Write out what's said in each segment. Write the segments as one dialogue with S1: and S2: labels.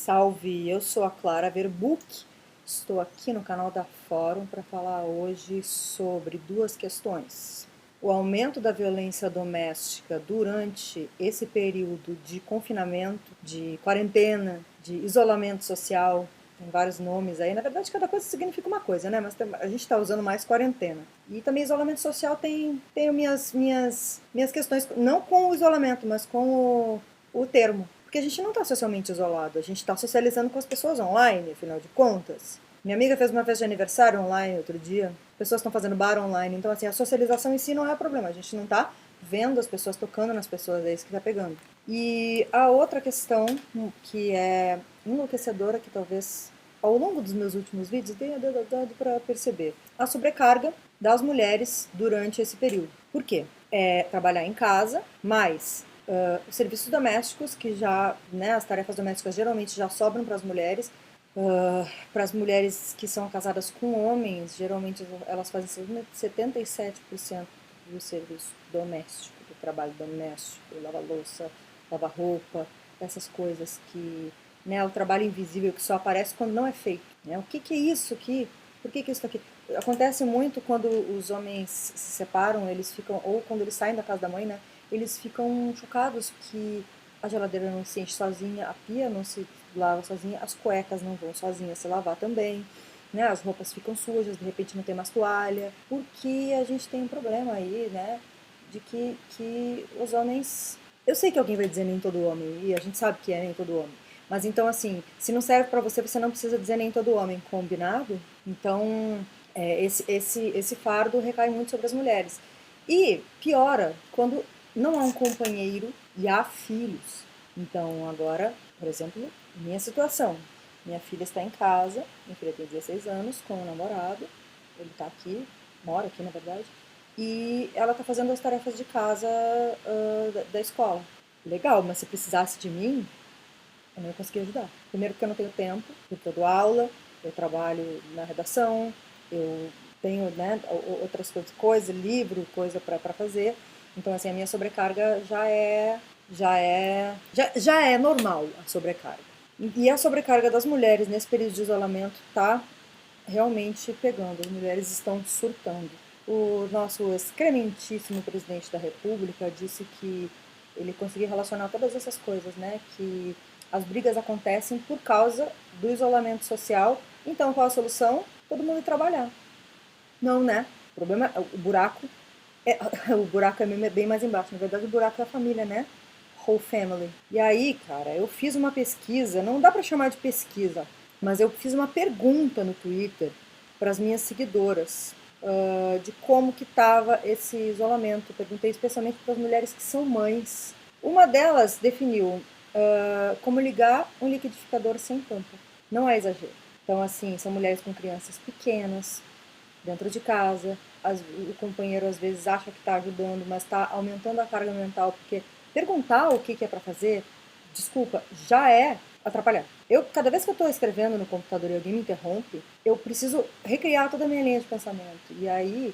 S1: Salve, eu sou a Clara Verbuck, estou aqui no canal da Fórum para falar hoje sobre duas questões. O aumento da violência doméstica durante esse período de confinamento, de quarentena, de isolamento social, tem vários nomes aí, na verdade cada coisa significa uma coisa, né? Mas a gente está usando mais quarentena. E também isolamento social tem minhas questões, não com o isolamento, mas com o termo. Porque a gente não está socialmente isolado, a gente está socializando com as pessoas online, afinal de contas. Minha amiga fez uma festa de aniversário online outro dia, pessoas estão fazendo bar online, então assim, a socialização em si não é o problema, a gente não está vendo as pessoas, tocando nas pessoas, é isso que está pegando. E a outra questão, que é enlouquecedora, que talvez ao longo dos meus últimos vídeos tenha dado para perceber, a sobrecarga das mulheres durante esse período. Por quê? É trabalhar em casa, mas os serviços domésticos, que já, né, as tarefas domésticas geralmente já sobram para as mulheres que são casadas com homens, geralmente elas fazem 77% do serviço doméstico, do trabalho doméstico, lavar louça, lavar roupa, essas coisas que, né, o trabalho invisível que só aparece quando não é feito. Né? O que é isso aqui? Por que isso aqui? Acontece muito quando os homens se separam, eles ficam, ou quando eles saem da casa da mãe, né? Eles ficam chocados que a geladeira não se enche sozinha, a pia não se lava sozinha, as cuecas não vão sozinhas se lavar também, né? As roupas ficam sujas, de repente não tem mais toalha, porque a gente tem um problema aí, né? De que os homens... Eu sei que alguém vai dizer nem todo homem, e a gente sabe que é nem todo homem, mas então assim, se não serve pra você, você não precisa dizer nem todo homem, combinado? Então, esse fardo recai muito sobre as mulheres. E piora quando não há um companheiro e há filhos. Então, agora, por exemplo, minha situação. Minha filha está em casa, minha filha tem 16 anos, com um namorado, ele está aqui, mora aqui na verdade, e ela está fazendo as tarefas de casa da escola. Legal, mas se precisasse de mim, eu não ia conseguir ajudar. Primeiro porque eu não tenho tempo, porque eu dou aula, eu trabalho na redação, eu tenho, né, outras coisas, livro, coisa para fazer. Então, assim, a minha sobrecarga já é normal a sobrecarga. E a sobrecarga das mulheres nesse período de isolamento tá realmente pegando. As mulheres estão surtando. O nosso excrementíssimo presidente da República disse que ele conseguia relacionar todas essas coisas, né? Que as brigas acontecem por causa do isolamento social. Então, qual a solução? Todo mundo ir trabalhar. Não, né? O problema, o buraco o buraco é bem mais embaixo. Na verdade, o buraco é a família, né? Whole family. E aí, cara, eu fiz uma pesquisa, não dá pra chamar de pesquisa, mas eu fiz uma pergunta no Twitter para as minhas seguidoras de como que tava esse isolamento. Perguntei especialmente para as mulheres que são mães. Uma delas definiu como ligar um liquidificador sem tampa. Não é exagero. Então, assim, são mulheres com crianças pequenas, dentro de casa. O companheiro às vezes acha que está ajudando, mas está aumentando a carga mental, porque perguntar o que é para fazer, desculpa, já é atrapalhar. Cada vez que eu estou escrevendo no computador e alguém me interrompe, eu preciso recriar toda a minha linha de pensamento. E aí,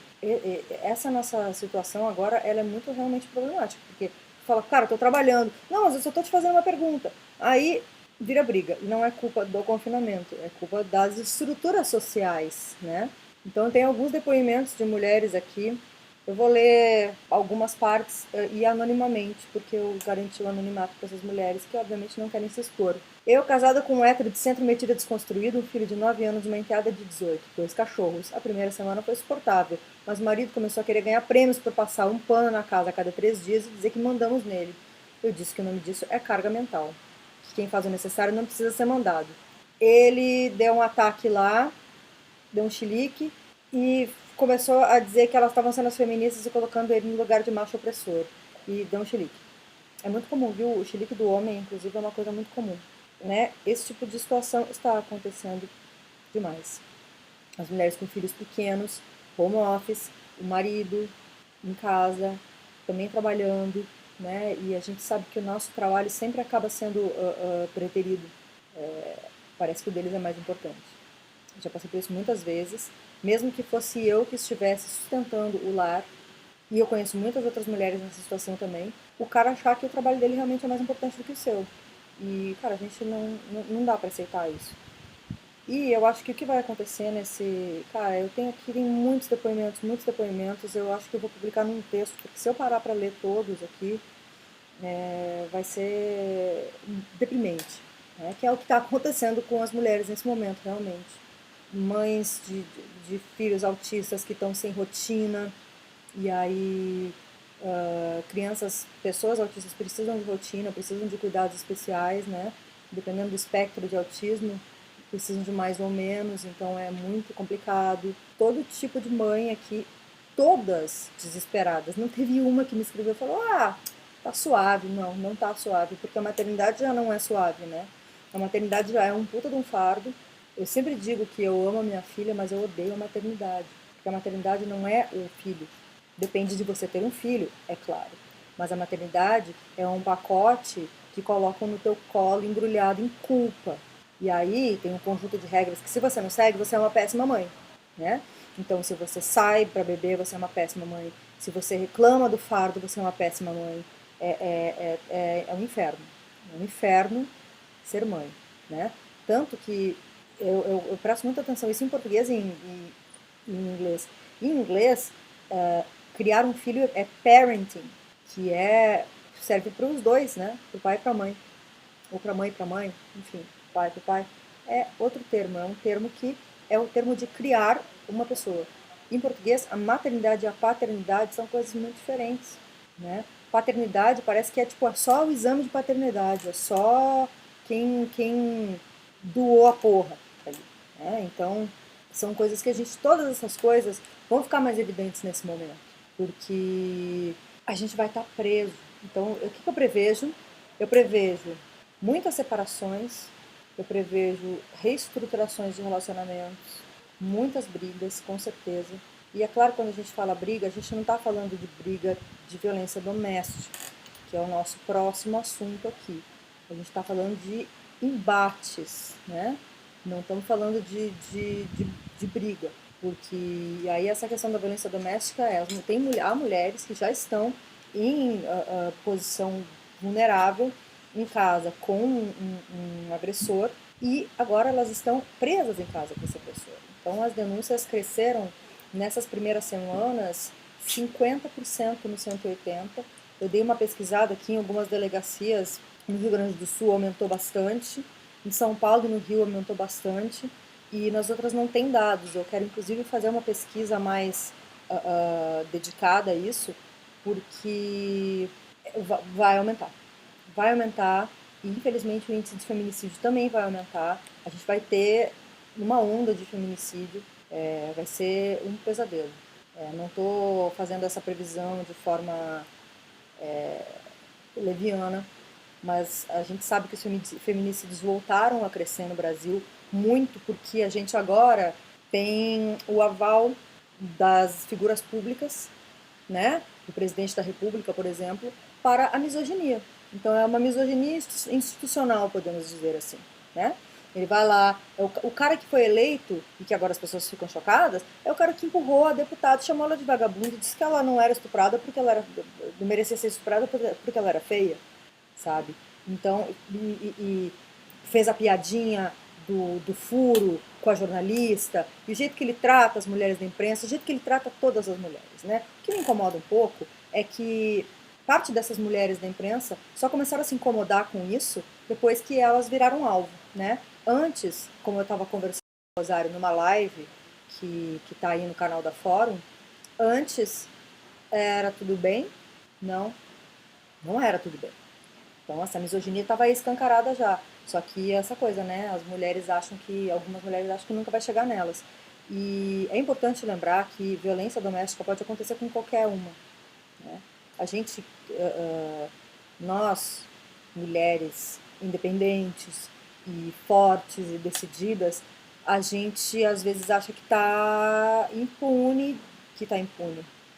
S1: essa nossa situação agora, ela é muito realmente problemática, porque fala, cara, eu tô trabalhando. Não, mas eu só tô te fazendo uma pergunta. Aí vira briga. E não é culpa do confinamento, é culpa das estruturas sociais, né? Então tem alguns depoimentos de mulheres aqui. Eu vou ler algumas partes e anonimamente, porque eu garanti o anonimato para essas mulheres que obviamente não querem se expor. Eu, casada com um hétero de centro metida desconstruído, um filho de 9 anos e uma enteada de 18, 2 cachorros. A primeira semana foi suportável, mas o marido começou a querer ganhar prêmios por passar um pano na casa a cada 3 dias e dizer que mandamos nele. Eu disse que o nome disso é carga mental, que quem faz o necessário não precisa ser mandado. Ele deu um ataque lá, deu um chilique e começou a dizer que elas estavam sendo as feministas e colocando ele no lugar de macho opressor. E deu um chilique. É muito comum, viu? O chilique do homem, inclusive, é uma coisa muito comum. Né? Esse tipo de situação está acontecendo demais. As mulheres com filhos pequenos, home office, o marido em casa, também trabalhando, né? E a gente sabe que o nosso trabalho sempre acaba sendo preterido. Parece que o deles é mais importante. Eu já passei por isso muitas vezes, mesmo que fosse eu que estivesse sustentando o lar, e eu conheço muitas outras mulheres nessa situação também, o cara achar que o trabalho dele realmente é mais importante do que o seu. E, cara, a gente não dá pra aceitar isso. E eu acho que o que vai acontecer nesse. Cara, eu tenho aqui tem muitos depoimentos. Eu acho que eu vou publicar num texto, porque se eu parar pra ler todos aqui, vai ser deprimente. Né? Que é o que está acontecendo com as mulheres nesse momento, realmente. Mães de filhos autistas que estão sem rotina, e aí pessoas autistas precisam de rotina, precisam de cuidados especiais, né? Dependendo do espectro de autismo, precisam de mais ou menos, então é muito complicado. Todo tipo de mãe aqui, todas desesperadas. Não teve uma que me escreveu e falou: ah, tá suave. Não, não tá suave, porque a maternidade já não é suave, né? A maternidade já é um puta de um fardo. Eu sempre digo que eu amo a minha filha, mas eu odeio a maternidade. Porque a maternidade não é o filho. Depende de você ter um filho, é claro. Mas a maternidade é um pacote que colocam no teu colo embrulhado em culpa. E aí tem um conjunto de regras que se você não segue, você é uma péssima mãe, né? Então, se você sai para beber, você é uma péssima mãe. Se você reclama do fardo, você é uma péssima mãe. É um inferno. É um inferno ser mãe, né? Tanto que eu presto muita atenção isso em português e em inglês. Em inglês, criar um filho é parenting, que serve para os dois, né? Para o pai e para a mãe. Ou para mãe, enfim, pai para pai. É outro termo, é um termo que é o termo de criar uma pessoa. Em português, a maternidade e a paternidade são coisas muito diferentes, né? Paternidade parece que é tipo só o exame de paternidade, é só quem doou a porra ali, né? Então, são coisas que todas essas coisas vão ficar mais evidentes nesse momento, porque a gente vai estar preso. Então, o que eu prevejo? Eu prevejo muitas separações, eu prevejo reestruturações de relacionamentos, muitas brigas, com certeza. E é claro, quando a gente fala briga, a gente não está falando de briga de violência doméstica, que é o nosso próximo assunto aqui. A gente está falando de embates, né? Não estamos falando de briga, porque aí essa questão da violência doméstica há mulheres que já estão em posição vulnerável em casa com um agressor e agora elas estão presas em casa com esse agressor. Então as denúncias cresceram nessas primeiras semanas 50% no 180. Eu dei uma pesquisada aqui em algumas delegacias no Rio Grande do Sul, aumentou bastante. Em São Paulo e no Rio aumentou bastante. E nas outras não tem dados. Eu quero inclusive fazer uma pesquisa mais dedicada a isso, porque vai aumentar. Vai aumentar e infelizmente o índice de feminicídio também vai aumentar. A gente vai ter uma onda de feminicídio, vai ser um pesadelo. Não estou fazendo essa previsão de forma leviana, mas a gente sabe que os feminicídios voltaram a crescer no Brasil muito porque a gente agora tem o aval das figuras públicas, né, do presidente da República, por exemplo, para a misoginia. Então é uma misoginia institucional, podemos dizer assim, né? Ele vai lá, o cara que foi eleito, e que agora as pessoas ficam chocadas, é o cara que empurrou a deputada, chamou ela de vagabunda e disse que ela não era estuprada porque ela não merecia ser estuprada porque ela era feia, sabe? Então, e fez a piadinha do furo com a jornalista, e o jeito que ele trata as mulheres da imprensa, o jeito que ele trata todas as mulheres, né? O que me incomoda um pouco é que parte dessas mulheres da imprensa só começaram a se incomodar com isso depois que elas viraram alvo, né? Antes, como eu estava conversando com o Rosário numa live que tá aí no canal da Fórum, antes era tudo bem? Não, não era tudo bem. Então, essa misoginia estava aí escancarada já. Só que essa coisa, né? Algumas mulheres acham que nunca vai chegar nelas. E é importante lembrar que violência doméstica pode acontecer com qualquer uma, né? A gente, nós, mulheres independentes e fortes e decididas, a gente às vezes acha que está impune.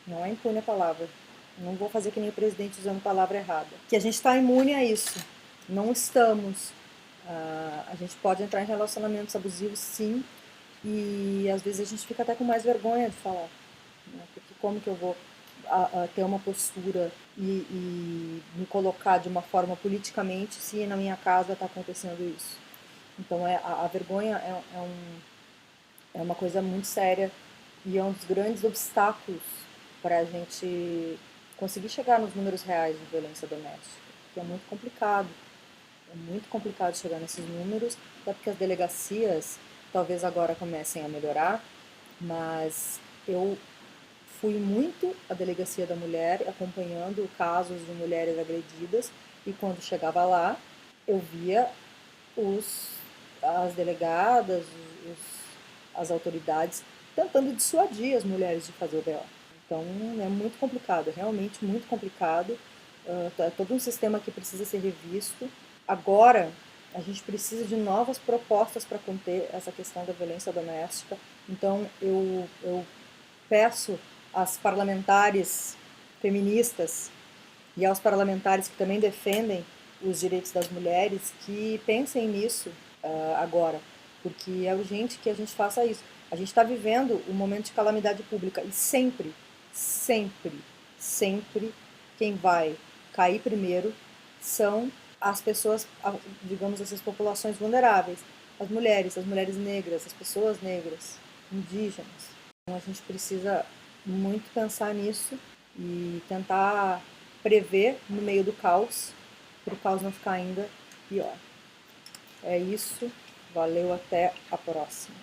S1: Não é impune a palavra. Não vou fazer que nem o presidente usando a palavra errada. Que a gente está imune a isso. Não estamos. A gente pode entrar em relacionamentos abusivos, sim, e às vezes a gente fica até com mais vergonha de falar, né? Porque como que eu vou ter uma postura e me colocar de uma forma politicamente se na minha casa está acontecendo isso. Então a vergonha é uma coisa muito séria e é um dos grandes obstáculos para a gente conseguir chegar nos números reais de violência doméstica, que é muito complicado. É muito complicado chegar nesses números, até porque as delegacias talvez agora comecem a melhorar, mas eu fui muito à delegacia da mulher acompanhando casos de mulheres agredidas e quando chegava lá eu via as delegadas, as autoridades tentando dissuadir as mulheres de fazer o BO. Então é muito complicado, é realmente muito complicado. É todo um sistema que precisa ser revisto. Agora a gente precisa de novas propostas para conter essa questão da violência doméstica. Então eu peço às parlamentares feministas e aos parlamentares que também defendem os direitos das mulheres que pensem nisso agora, porque é urgente que a gente faça isso. A gente está vivendo um momento de calamidade pública e sempre, sempre, sempre quem vai cair primeiro são as pessoas, digamos, essas populações vulneráveis, as mulheres negras, as pessoas negras, indígenas. Então a gente precisa muito pensar nisso e tentar prever no meio do caos, para o caos não ficar ainda pior. É isso, valeu, até a próxima.